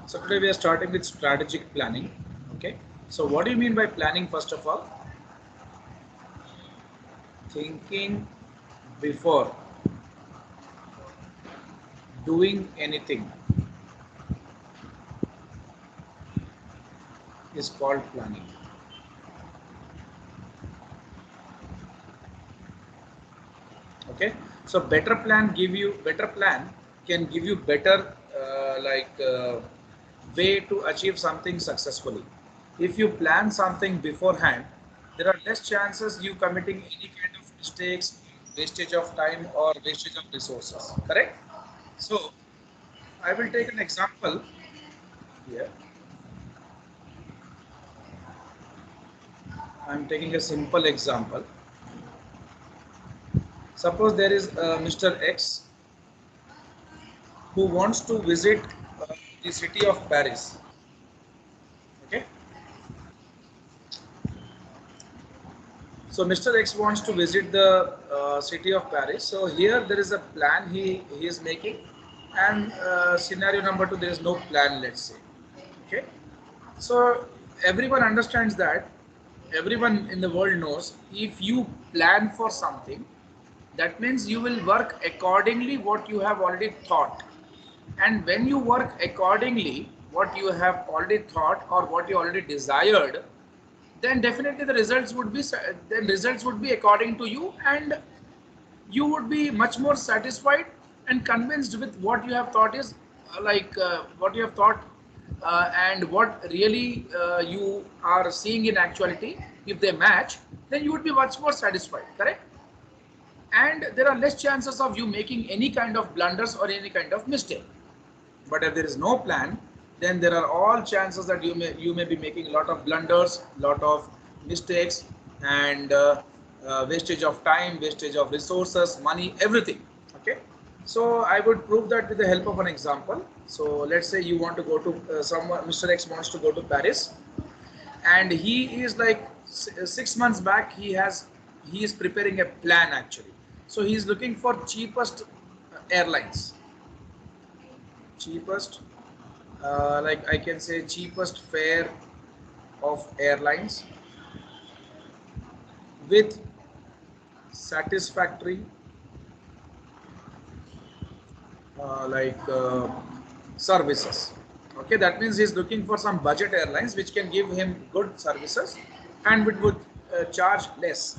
So today we are starting with strategic planning. Okay. So what do you mean by planning? First of all, thinking before doing anything is called planning. Okay. So better plan can give you better way to achieve something successfully. If you plan something beforehand, there are less chances you committing any kind of mistakes, wastage of time or wastage of resources. Correct? So I will take an example here. I'm taking a simple example. Suppose there is Mr. X who wants to visit the city of Paris. Okay. So Mr. X wants to visit the city of Paris. So here there is a plan he is making, and scenario number two, there is no plan. Let's say, okay. So everyone understands that, everyone in the world knows, if you plan for something, that means you will work accordingly what you have already thought. And when you work accordingly what you have already thought or what you already desired, then definitely the results would be according to you, and you would be much more satisfied and convinced with what you have thought is what you have thought, and what really you are seeing in actuality. If they match, then you would be much more satisfied. Correct? And there are less chances of you making any kind of blunders or any kind of mistake. But if there is no plan, then there are all chances that you may be making a lot of blunders, lot of mistakes, and wastage of time, wastage of resources, money, everything. Okay. So I would prove that with the help of an example. So let's say you want to go to someone, Mr. X wants to go to Paris, and he is like 6 months back. He is preparing a plan actually. So he is looking for cheapest airlines, cheapest like I can say cheapest fare of airlines with satisfactory services. Okay, that means he's looking for some budget airlines which can give him good services and which would charge less.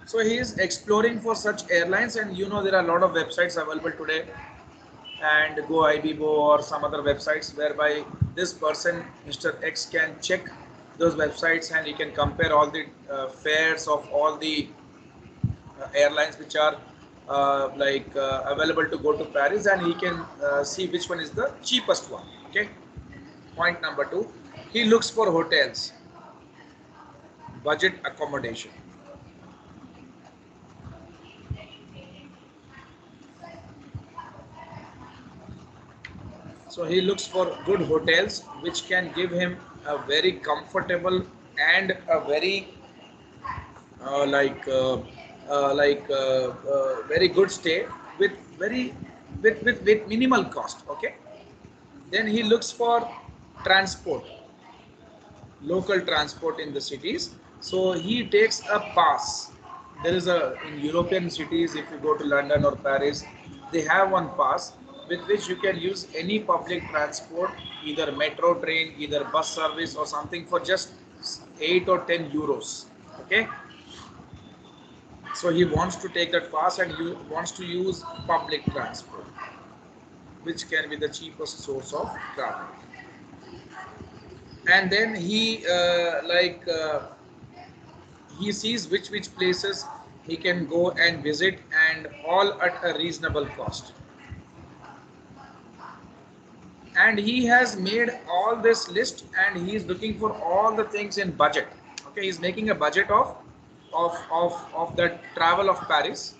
So he is exploring for such airlines, and there are a lot of websites available today, and GoIbibo or some other websites whereby this person, Mr. X, can check those websites and he can compare all the fares of all the airlines which are available to go to Paris, and he can see which one is the cheapest one. Okay. Point number two, he looks for hotels, budget accommodation. So he looks for good hotels which can give him a very comfortable and a very uh, like uh, very good stay with very with minimal cost. Okay. Then he looks for transport, local transport in the cities. So he takes a pass. There is a in European cities, if you go to London or Paris, they have one pass with which you can use any public transport, either metro train, either bus service or something, for just 8 or 10 euros. Okay. So he wants to take that pass and he wants to use public transport, which can be the cheapest source of travel. And then he sees which places he can go and visit, and all at a reasonable cost. And he has made all this list, and he is looking for all the things in budget. Okay, he's making a budget of the travel of Paris.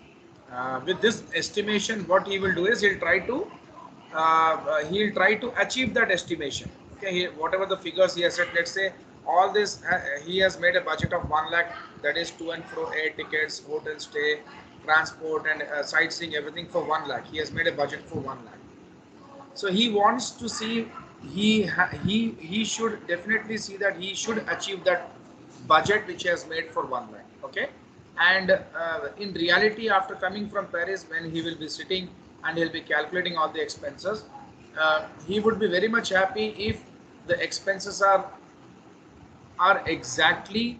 With this estimation, what he will do is he'll try to achieve that estimation. Okay, whatever the figures he has set, let's say all this, he has made a budget of 1 lakh, that is to and fro air tickets, hotel stay, transport and sightseeing, everything for 1 lakh. He has made a budget for 1 lakh. So he wants to see, he should definitely see that he should achieve that budget which he has made for 1 lakh. Okay. And in reality, after coming from Paris, when he will be sitting and he'll be calculating all the expenses, he would be very much happy if the expenses are exactly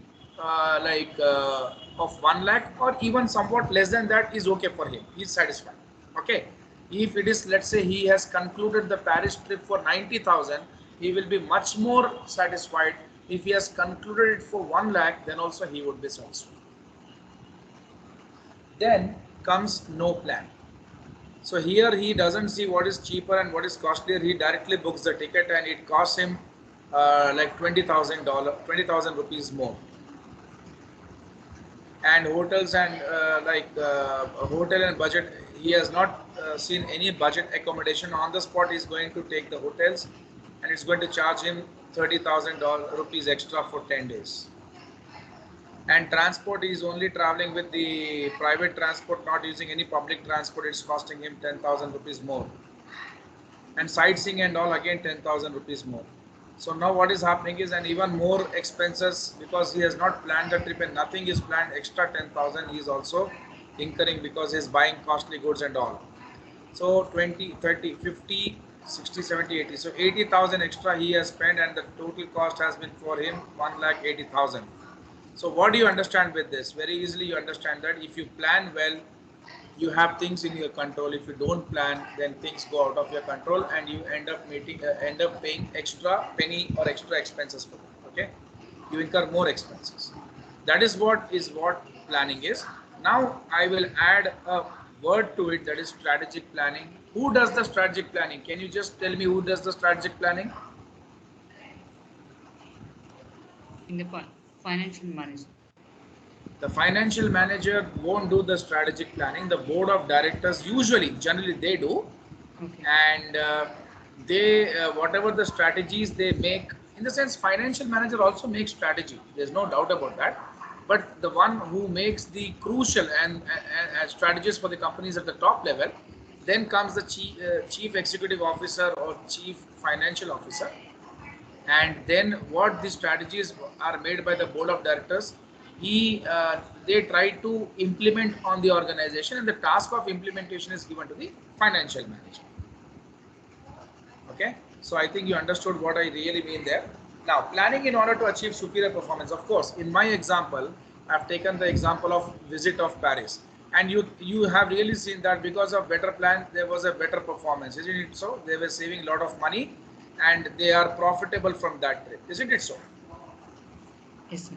of 1 lakh, or even somewhat less than that is okay for him. He's satisfied. Okay. If it is, let's say he has concluded the Paris trip for 90,000, he will be much more satisfied. If he has concluded it for 1 lakh, then also he would be satisfied. Then comes no plan. So here he doesn't see what is cheaper and what is costlier. He directly books the ticket and it costs him like $20,000, 20,000 rupees more. And hotels and a hotel and budget, he has not seen any budget accommodation. On the spot he's going to take the hotels, and it's going to charge him $30,000 rupees extra for 10 days. And transport, is only traveling with the private transport, not using any public transport. It's costing him 10,000 rupees more. And sightseeing and all, again 10,000 rupees more. So now what is happening is, and even more expenses, because he has not planned the trip and nothing is planned, extra 10,000 he is also incurring because he is buying costly goods and all. So 20, 30, 50, 60, 70, 80. So 80,000 extra he has spent, and the total cost has been for him 1,80,000. So what do you understand with this? Very easily you understand that if you plan well, you have things in your control. If you don't plan, then things go out of your control, and you end up paying extra penny or extra expenses for them. Okay, you incur more expenses. That is what planning is. Now I will add a word to it, that is strategic planning. Who does the strategic planning? Can you just tell me who does the strategic planning? In the financial manager. The financial manager won't do the strategic planning. The board of directors generally they do. Okay. And they whatever the strategies they make, in the sense financial manager also makes strategy. There's no doubt about that. But the one who makes the crucial and strategies for the companies at the top level, then comes the chief executive officer or chief financial officer. And then what the strategies are made by the board of directors, they try to implement on the organization, and the task of implementation is given to the financial manager. Okay, so I think you understood what I really mean there. Now, planning in order to achieve superior performance. Of course, in my example, I've taken the example of visit of Paris, and you have really seen that because of better plan, there was a better performance, isn't it so? They were saving a lot of money, and they are profitable from that trip, isn't it so? Yes, sir.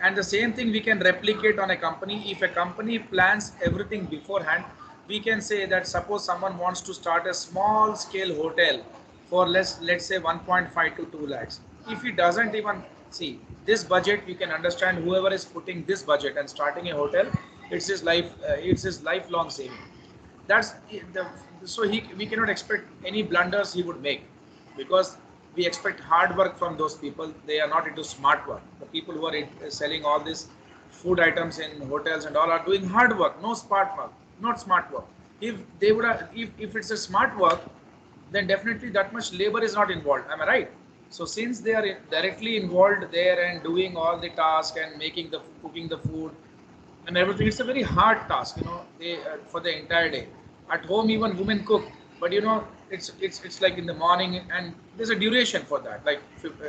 And the same thing we can replicate on a company. If a company plans everything beforehand, we can say that suppose someone wants to start a small scale hotel for let's say 1.5 to 2 lakhs. If he doesn't even see this budget, you can understand whoever is putting this budget and starting a hotel, it's his lifelong saving. That's the so he we cannot expect any blunders he would make, because we expect hard work from those people. They are not into smart work. The people who are selling all these food items in hotels and all are doing hard work, no smart work, not smart work. If they would have, if it's a smart work, then definitely that much labor is not involved. Am I right? So since they are directly involved there and doing all the task and making the cooking the food and everything, it's a very hard task, they for the entire day. At home even women cook, but it's like in the morning, and there's a duration for that, like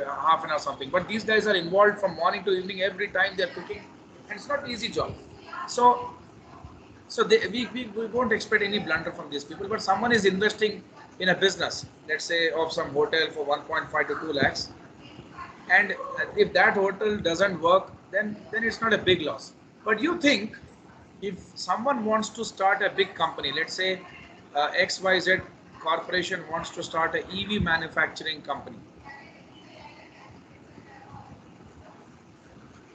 half an hour something. But these guys are involved from morning to evening, every time they're cooking, and it's not easy job. So we won't expect any blunder from these people. But someone is investing in a business, let's say of some hotel for 1.5 to 2 lakhs, and if that hotel doesn't work, then it's not a big loss. But you think, if someone wants to start a big company, let's say XYZ corporation wants to start a EV manufacturing company.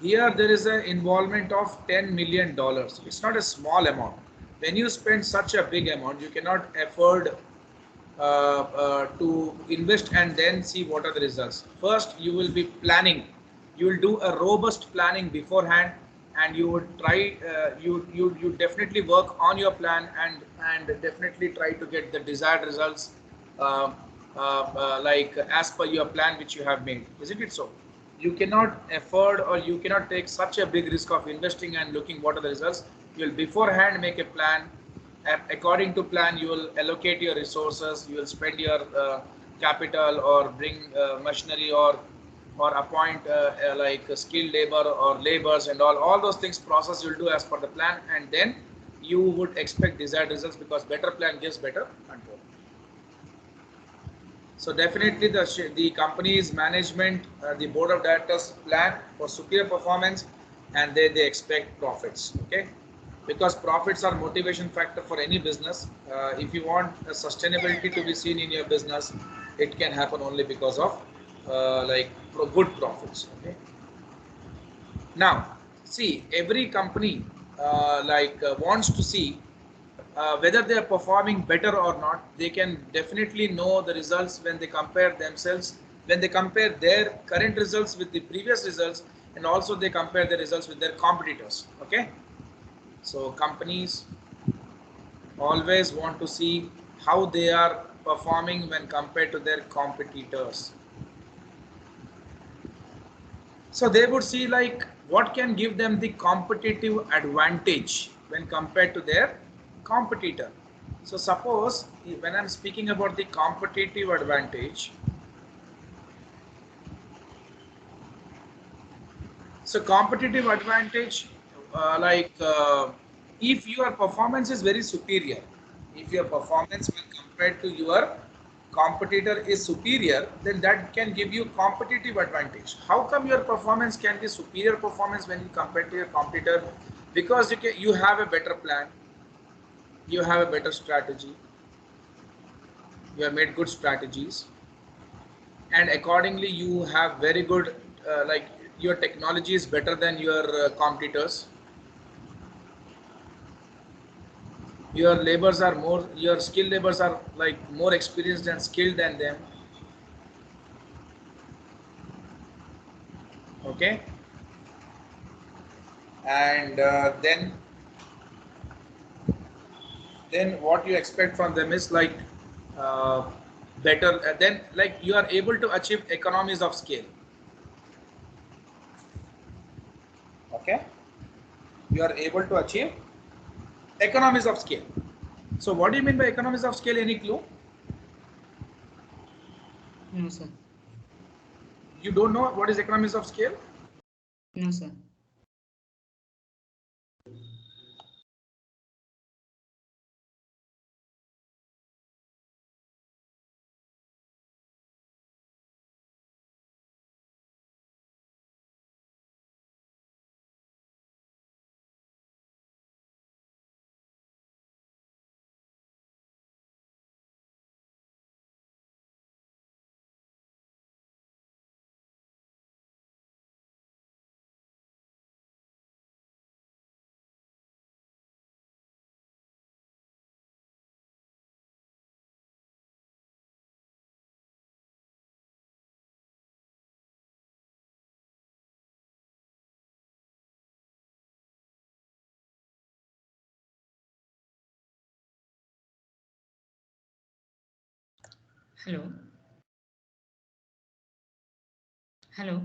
Here there is an involvement of $10 million. It's not a small amount. When you spend such a big amount, you cannot afford to invest and then see what are the results. First, you will be planning. You will do a robust planning beforehand. and you would try you definitely work on your plan and definitely try to get the desired results, uh, like as per your plan which you have made, isn't it so? You cannot afford or you cannot take such a big risk of investing and looking what are the results. You will beforehand make a plan, and according to plan you will allocate your resources, you will spend your capital or bring machinery or appoint like skilled labor or labors and all those things process you'll do as per the plan, and then you would expect desired results because better plan gives better control. So definitely the company's management, the board of directors plan for superior performance, and they expect profits. Okay, because profits are motivation factor for any business. If you want a sustainability to be seen in your business, it can happen only because of like good profits. Okay. Now, see, every company wants to see whether they are performing better or not. They can definitely know the results when they compare themselves, when they compare their current results with the previous results, and also they compare the results with their competitors. Okay, so companies always want to see how they are performing when compared to their competitors. So they would see like what can give them the competitive advantage when compared to their competitor. So suppose when I'm speaking about the competitive advantage, so competitive advantage, if your performance is very superior, if your performance when compared to your competitor is superior, then that can give you competitive advantage. How come your performance can be superior performance when you compare to your competitor? Because you have a better plan, you have a better strategy, you have made good strategies, and accordingly you have very good your technology is better than your competitors, your labors are more, your skilled labors are like more experienced and skilled than them. Okay, and then what you expect from them is like uh, better, then like you are able to achieve economies of scale. Okay, you are able to achieve economies of scale. So what do you mean by economies of scale? Any clue? No, sir. You don't know what is economies of scale? No, sir. Hello. Hello.